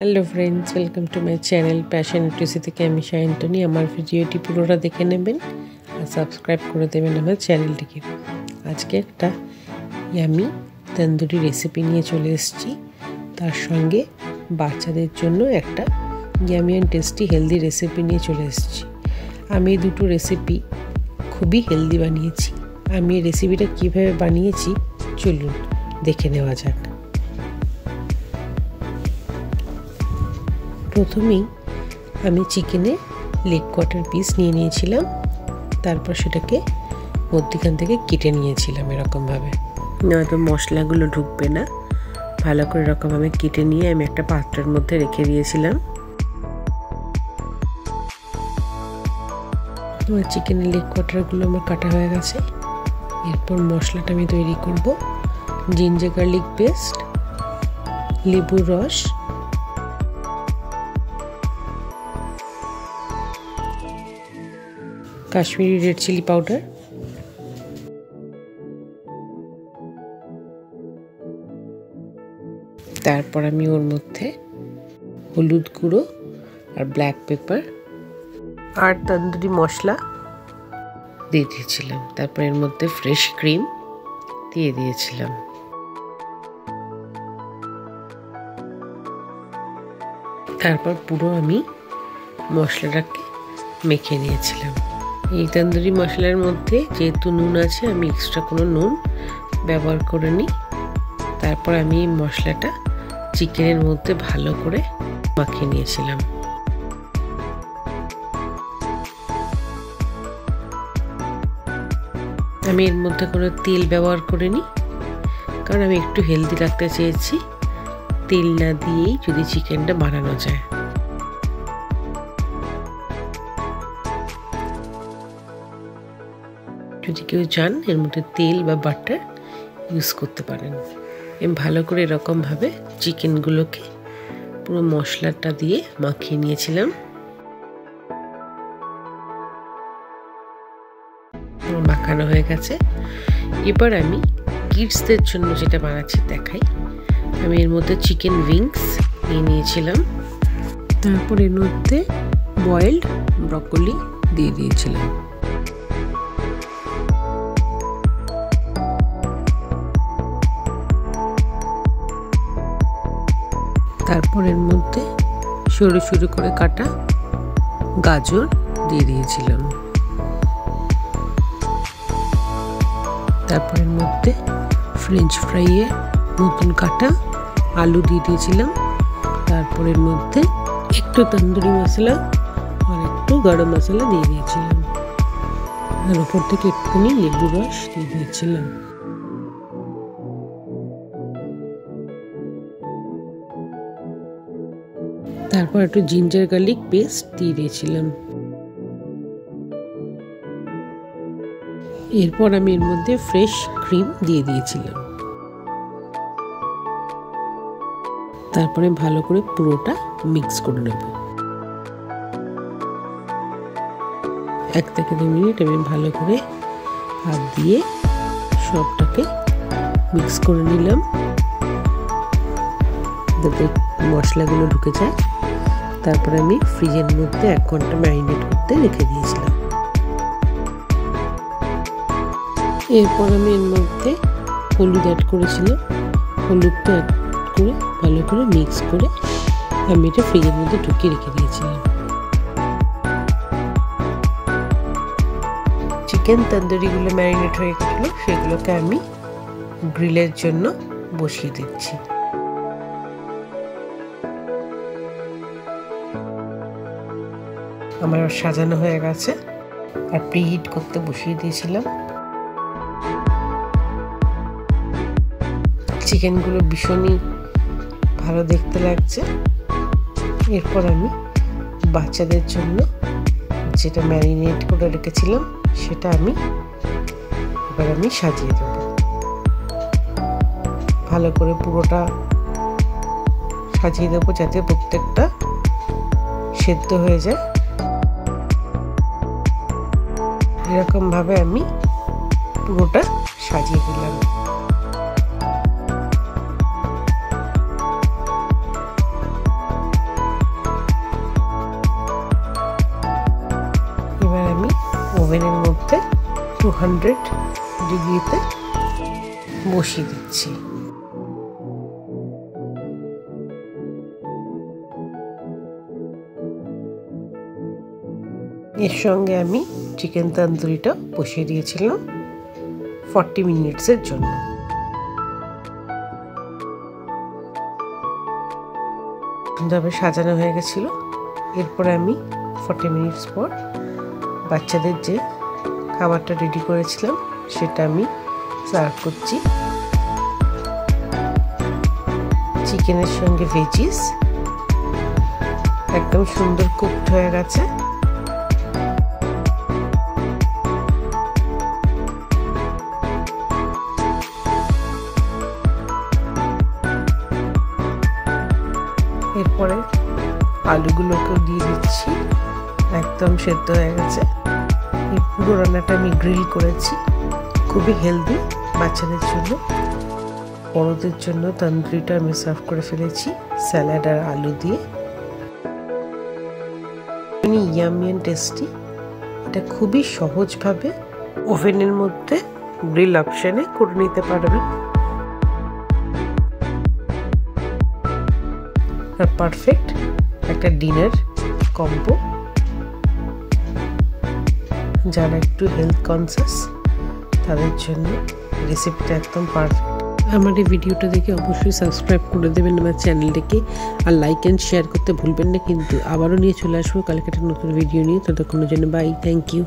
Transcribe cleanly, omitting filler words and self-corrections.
Hello friends, welcome to my channel passion টুসি থেকে আমি সায়ন্তনী। আমার ভিডিওটি পুরোটা দেখে নেবেন আর সাবস্ক্রাইব করে দেবেন আমার চ্যানেলটিকে। আজকে একটা ইয়ামি তন্দুরি রেসিপি নিয়ে চলে এসেছি, তার সঙ্গে বাচ্চাদের জন্য একটা yummy and tasty healthy recipe নিয়ে চলে এসেছি। আমি এই দুটো রেসিপি খুবই হেলদি বানিয়েছি। আমি এই রেসিপিটা কীভাবে বানিয়েছি চলুন দেখে নেওয়া যাক। প্রথমেই আমি চিকেনে লেগ কোয়ার্টার পিস নিয়ে নিয়েছিলাম, তারপর সেটাকে মধ্যখান থেকে কেটে নিয়েছিলাম এরকমভাবে, নয়তো মশলাগুলো ঢুকবে না। ভালো করে এরকম আমি কেটে নিয়ে আমি একটা পাত্রের মধ্যে রেখে দিয়েছিলাম। আমার চিকেনের লেগ কোয়ার্টারগুলো আমার কাটা হয়ে গেছে। এরপর মশলাটা আমি তৈরি করব। জিঞ্জার গার্লিক পেস্ট, লেবুর রস, কাশ্মীরি রেড চিলি পাউডার, তারপর আমি ওর মধ্যে হলুদ গুঁড়ো আর ব্ল্যাক পেপার আর তন্দুরি মশলা দিয়ে দিয়েছিলাম। তারপর এর মধ্যে ফ্রেশ ক্রিম দিয়ে দিয়েছিলাম। তারপর পুরো আমি মশলাটাকে মেখে নিয়েছিলাম। এই তন্দুরি মশলার মধ্যে যেহেতু নুন আছে, আমি এক্সট্রা কোনো নুন ব্যবহার করিনি। তারপর আমি এই মশলাটা চিকেনের মধ্যে ভালো করে মাখিয়ে নিয়েছিলাম। আমি এর মধ্যে কোনো তেল ব্যবহার করিনি, কারণ আমি একটু হেলদি রাখতে চেয়েছি। তেল না দিয়েই যদি চিকেনটা বানানো যায়। যদি কেউ চান এর মধ্যে তেল বা বাটার ইউজ করতে পারেন। আমি ভালো করে এরকমভাবে চিকেনগুলোকে পুরো মশলাটা দিয়ে মাখিয়ে নিয়েছিলাম। মাখানো হয়ে গেছে। এবার আমি কিডসদের জন্য যেটা বানাচ্ছি দেখাই। আমি এর মধ্যে চিকেন উইংস নিয়ে নিয়েছিলাম। তারপর এর মধ্যে বয়েলড ব্রকলি দিয়ে দিয়েছিলাম। তারপর এর মধ্যে সরু সরু করে কাটা গাজর দিয়ে দিয়েছিলাম। তারপর এর মধ্যে ফ্রেঞ্চ ফ্রাইয়ের নতুন কাটা আলু দিয়ে দিয়েছিলাম। তারপর এর মধ্যে একটু তন্দুরি মশলা আর একটু গরম মশলা দিয়ে দিয়েছিলাম। আর উপর থেকে একটুখানি লেবুর রস দিয়ে দিয়েছিলাম। তারপর একটু জিঞ্জার গার্লিক পেস্ট দিয়ে দিয়েছিলাম। এরপর আমি এর মধ্যে ফ্রেশ ক্রিম দিয়ে দিয়েছিলাম। তারপরে ভালো করে পুরোটা মিক্স করে নেব। 1 থেকে 2 মিনিট আমি ভালো করে হাত দিয়ে সবটাকে মিক্স করে নিলাম, যাতে মশলাগুলো ঢুকে যায়। তারপরে আমি ফ্রিজের মধ্যে 1 ঘন্টা ম্যারিনেট করতে রেখে দিয়েছিলাম। এরপর আমি এর মধ্যে হলুদ অ্যাড করেছিলাম। হলুদটা অ্যাড করে ভালো করে মিক্স করে আমি এটা ফ্রিজের মধ্যে ঢুকিয়ে রেখে দিয়েছিলাম। চিকেন তন্দুরিগুলো ম্যারিনেট হয়ে গেছিল, সেগুলোকে আমি গ্রিলের জন্য বসিয়ে দিচ্ছি। আমার সাজানো হয়ে গেছে আর প্রিহিট করতে বসিয়ে দিয়েছিলাম। চিকেনগুলো ভীষণই ভালো দেখতে লাগছে। এরপর আমি বাচ্চাদের জন্য যেটা ম্যারিনেট করে রেখেছিলাম সেটা এবার আমি সাজিয়ে দেব। ভালো করে পুরোটা সাজিয়ে দেবো যাতে প্রত্যেকটা সেদ্ধ হয়ে যায়। এরকমভাবে আমি পুরোটা সাজিয়ে দিলাম। ওভেনের মধ্যে 200 ডিগ্রিতে বসিয়ে দিচ্ছি। এর সঙ্গে আমি চিকেন তন্দুরিটা বসিয়ে দিয়েছিলাম 40 মিনিটসের জন্য। সুন্দরভাবে সাজানো হয়ে গেছিল। এরপরে আমি 40 মিনিটস পর বাচ্চাদের যে খাবারটা রেডি করেছিলাম সেটা আমি সার্ভ করছি। চিকেনের সঙ্গে ভেজিস একদম সুন্দর কুকড হয়ে গেছে। এরপরে আলুগুলোকেও দিয়ে দিচ্ছি, একদম সেদ্ধ হয়ে গেছে। এই পুরো রান্নাটা আমি গ্রিল করেছি, খুবই হেলদি বাচ্চাদের জন্য। বড়দের জন্য তন্দুরিটা আমি সার্ভ করে ফেলেছি স্যালাড আর আলু দিয়ে। Yummy and tasty. এটা খুবই সহজভাবে ওভেনের মধ্যে গ্রিল অপশনে করে নিতে পারবেন। আর পারফেক্ট একটা ডিনার কম্বো, যারা একটু হেলথ কনসিয়াস তাদের জন্য রেসিপিটা একদম পারফেক্ট। আমার এই ভিডিওটা দেখে অবশ্যই সাবস্ক্রাইব করে দেবেন আমার চ্যানেলটাকে, আর লাইক অ্যান্ড শেয়ার করতে ভুলবেন না কিন্তু। আবারও নিয়ে চলে আসবো কালকে একটা নতুন ভিডিও নিয়ে। ততক্ষণের জন্য বাই, থ্যাংক ইউ।